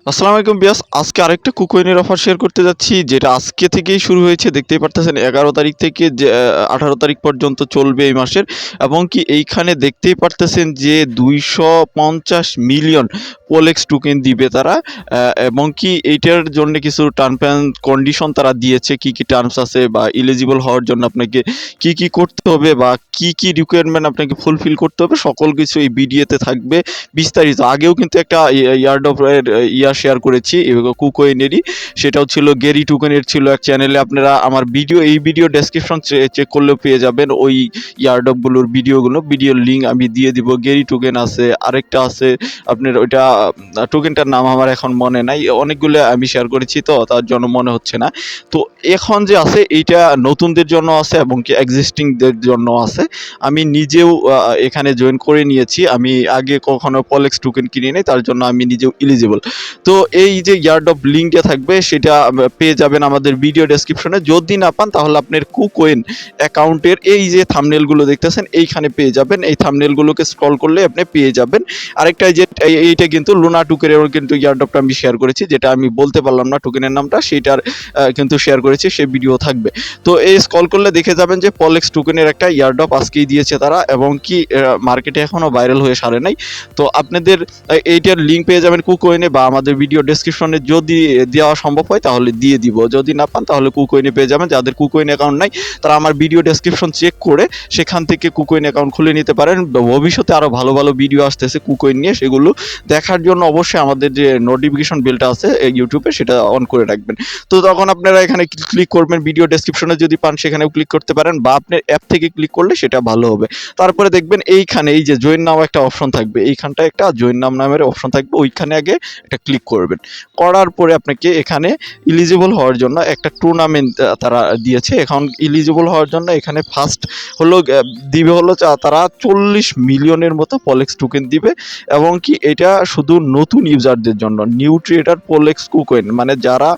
আসসালামু আলাইকুম বিয়াস, আজকে আরেকটা কুকয়েনের অফার শেয়ার করতে যাচ্ছি, যেটা আজকে থেকেই শুরু হয়েছে। দেখতেই পারতেছেন 11 তারিখ থেকে যে 18 তারিখ পর্যন্ত চলবে এই মাসের। এবং কি এইখানে দেখতেই পারতেছেন যে 250 মিলিয়ন পোলেক্স টোকেন দিবে তারা। এবং কি এইটার জন্য কিছু টার্ম অ্যান্ড কন্ডিশন তারা দিয়েছে, কি কি টার্মস আছে বা এলিজিবল হওয়ার জন্য আপনাকে কি কি করতে হবে বা কি কি রিকোয়ারমেন্ট আপনাকে ফুলফিল করতে হবে, সকল কিছু এই ভিডিওতে থাকবে বিস্তারিত। আগেও কিন্তু একটা ইয়ারড্রপ শেয়ার করেছি কুকয়েনেরই, সেটাও ছিল গেরি টোকেনের ছিল এক চ্যানেলে। আপনারা আমার এই ভিডিও ডেসক্রিপশন চেক করলেও পেয়ে যাবেন ওই ইয়ারড্রপগুলোর ভিডিওর লিঙ্ক আমি দিয়ে দিব। গেরি টোকেন আছে, আরেকটা আছে আপনার ওইটা টোকেনটার নাম আমার এখন মনে নাই, অনেকগুলো আমি শেয়ার করেছি তো তার জন্য মনে হচ্ছে না। তো এখন যে আছে এইটা নতুনদের জন্য আছে এবং কি এক্সিস্টিংদের জন্য আছে। আমি নিজেও এখানে জয়েন করে নিয়েছি, আমি আগে কখনো পলেক্স টোকেন কিনি নাই, তার জন্য আমি নিজেও এলিজিবল। তো এই যে ইয়ারড্রপ লিঙ্কটা থাকবে সেটা পেয়ে যাবেন আমাদের ভিডিও ডেসক্রিপশনে। যদি না পান তাহলে আপনার কুকয়েন অ্যাকাউন্টের এই যে থাম্বনেলগুলো দেখতেছেন এইখানে পেয়ে যাবেন। এই থাম্বনেলগুলোকে স্ক্রল করলে আপনি পেয়ে যাবেন। আরেকটা যে এইটা কিন্তু লুনা টোকেনের কিন্তু ইয়ারড্রপটা আমি শেয়ার করেছি, যেটা আমি বলতে পারলাম না টোকেনের নামটা, সেটার কিন্তু শেয়ার করেছি, সেই ভিডিও থাকবে। তো এই স্ক্রল করলে দেখে যাবেন যে পলেক্স টোকেনের একটা ইয়ারড্রপ আজকেই দিয়েছে তারা, এবং কি মার্কেটে এখনো ভাইরাল হয়ে সারে নাই। তো আপনাদের এইটার লিঙ্ক পেয়ে যাবেন কুকয়েনে বা আমাদের ভিডিও ডেসক্রিপশনে। যদি দেওয়া সম্ভব হয় তাহলে দিয়ে দিব, যদি না পান তাহলে কুকয়েনে পেয়ে যাবেন। যাদের কুকয়েন অ্যাকাউন্ট নাই তারা আমার ভিডিও ডেসক্রিপশন চেক করে সেখান থেকে কুকয়েন অ্যাকাউন্ট খুলে নিতে পারেন। ভবিষ্যতে আরও ভালো ভালো ভিডিও আসতেছে কুকয়েন নিয়ে, সেগুলো দেখার জন্য অবশ্যই আমাদের যে নোটিফিকেশন বেলটা আছে ইউটিউবে সেটা অন করে রাখবেন। তো তখন আপনারা এখানে ক্লিক করবেন, ভিডিও ডেসক্রিপশনে যদি পান সেখানেও ক্লিক করতে পারেন, বা আপনার অ্যাপ থেকে ক্লিক করলে সেটা ভালো হবে। তারপরে দেখবেন এইখানে এই যে জয়েন নাও একটা অপশন থাকবে, এইখানটা একটা জয়েন নাম নামের অপশন থাকবে, ওইখানে আগে একটা ক্লিক করবেন। করার পরে আপনাকে এখানে এলিজিবল হওয়ার জন্য একটা টুর্নামেন্ট তারা দিয়েছে। এখন এলিজিবল হওয়ার জন্য এখানে ফার্স্ট হলো দিবে হলো তারা 40 মিলিয়নের মতো পলেক্স টোকেন দিবে। এবং কি এটা শুধু নতুন ইউজারদের জন্য, নিউ ট্রেডার পোলেক্স কুকয়েন, মানে যারা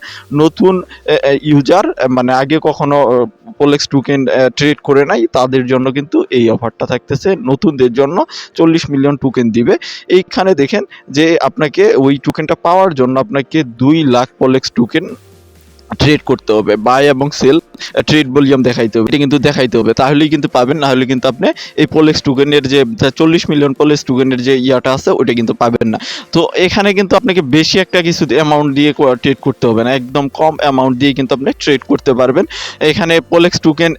নতুন ইউজার, মানে আগে কখনো পোলেক্স টোকেন ট্রেড করে নাই, তাদের জন্য কিন্তু এই অফারটা থাকতেছে। নতুনদের জন্য 40 মিলিয়ন টোকেন দিবে। এইখানে দেখেন যে আপনাকে ওই টোকেনটা পাওয়ার জন্য আপনাকে 2 লাখ পলেক্স টোকেন ট্রেড করতে হবে, বাই এবং সেল ট্রেড ভলিউম দেখাইতে হবে, এটা কিন্তু দেখাইতে হবে, তাহলেই কিন্তু পাবেন। না হলে কিন্তু আপনি এই পোলেক্স টোকেনের যে 40 মিলিয়ন পোলেক্স টোকেনের যে ইয়াটা আছে ওটা কিন্তু পাবেন না। তো এখানে কিন্তু আপনাকে বেশি একটা কিছু অ্যামাউন্ট দিয়ে ট্রেড করতে হবে না, একদম কম অ্যামাউন্ট দিয়ে কিন্তু আপনি ট্রেড করতে পারবেন। এখানে পোলেক্স টোকেন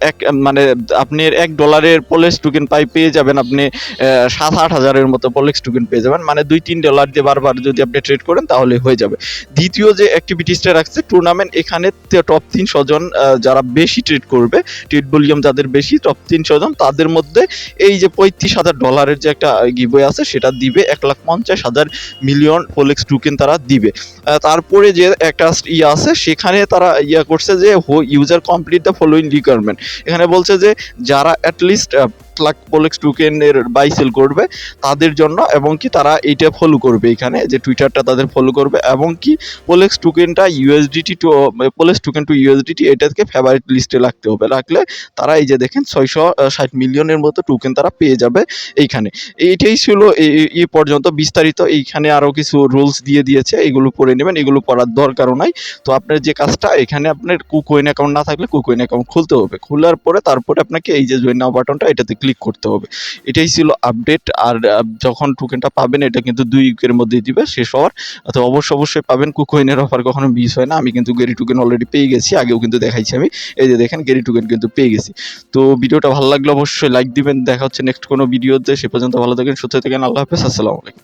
মানে আপনি $1 পোলেক্স টোকেন পেয়ে যাবেন আপনি 7-8 হাজারের মতো পোলেক্স টোকেন পেয়ে যাবেন, মানে $2-3 দিয়ে বারবার যদি আপনি ট্রেড করেন তাহলে হয়ে যাবে। দ্বিতীয় যে অ্যাক্টিভিটিসটা রাখছে টুর্নামেন্ট, এখানে টপ 300 জন যারা বেশি ট্রেড করবে, ট্রেড ভলিউম যাদের বেশি, টপ 300 জন, তাদের মধ্যে এই যে $35,000 যে একটা গিভওয়ে আছে সেটা দিবে। 1,50,000 মিলিয়ন পোলেক্স টোকেন তারা দিবে। তারপরে যে একটা আছে সেখানে তারা করছে যে user complete the following requirement. এখানে বলছে যে যারা অ্যাটলিস্ট লাখ পোলেক্স টোকেনের বাই সেল করবে তাদের জন্য, এবং কি তারা এইটা ফলো করবে, এখানে যে টুইটারটা তাদের ফলো করবে, এবং কি পোলেক্স টোকেনটা পোলেক্স টোকেন টু ইউএসডিটি এটাকে ফেভারিট লিস্টে রাখতে হবে। রাখলে তারা এই যে দেখেন 660 মিলিয়নের মতো টোকেন তারা পেয়ে যাবে এইখানে। এইটাই ছিল এই পর্যন্ত বিস্তারিত। এইখানে আরও কিছু রুলস দিয়ে দিয়েছে, এগুলো পড়ে নেবেন, এগুলো পড়ার দরকারও নাই। তো আপনার যে কাজটা, এখানে আপনার কুকয়েন অ্যাকাউন্ট না থাকলে কুকয়েন অ্যাকাউন্ট খুলতে হবে, খোলার পরে তারপরে আপনাকে এই যে জয়েন নাও বাটনটা এটাতে ক্লিক করতে হবে। এটাই ছিল আপডেট। আর যখন টোকেনটা পাবেন এটা কিন্তু 2 উইকের মধ্যেই দিবে শেষ হওয়ার। তো অবশ্যই পাবেন, কুকয়েনের অফার কখনো মিস হয় না। আমি কিন্তু গেরি টোকেন অলরেডি পেয়ে গেছি, আগেও কিন্তু দেখাইছি আমি। এই যে দেখেন গেরি টোকেন কিন্তু পেয়ে গেছি। তো ভিডিওটা ভালো লাগলে অবশ্যই লাইক দিবেন। দেখা হচ্ছে নেক্সট কোনো ভিডিওতে, সে পর্যন্ত ভালো থাকেন, সুস্থ থাকেন, আল্লাহ হাফেজ, আসসালামু আলাইকুম।